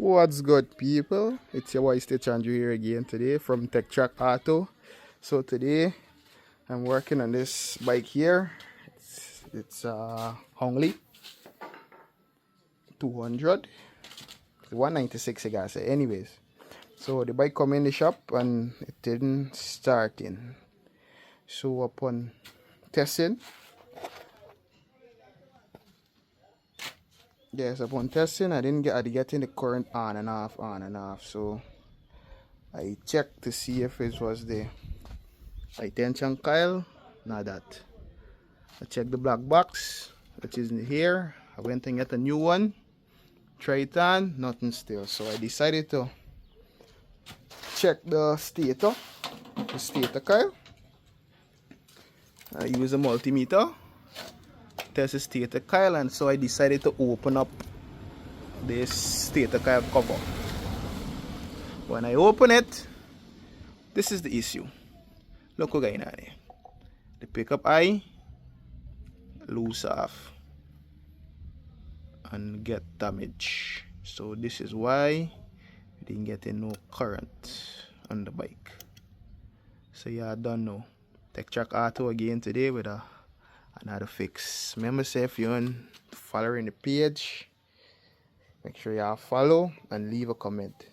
What's good, people? It's your boy Stator here again today from Tech Track Auto. So today I'm working on this bike here. It's Hongley 200, 196 I gotta say. Anyways, so the bike come in the shop and it didn't start in. So upon testing, I didn't get getting the current on and off. So I checked to see if it was the tension coil. Not that. I checked the black box, which is in here. I went and got a new one. Try it on, nothing still. So I decided to check the stator coil. I use a multimeter, test the stator coil, and so I decided to open up this stator coil cover. When I open it, this is the issue. Look what going on here. The pickup eye loose off and get damage. So this is why we didn't get no current on the bike. So yeah, don't know. Tech Track Auto again today with another fix. Remember, say if you're following the page, make sure y'all follow and leave a comment.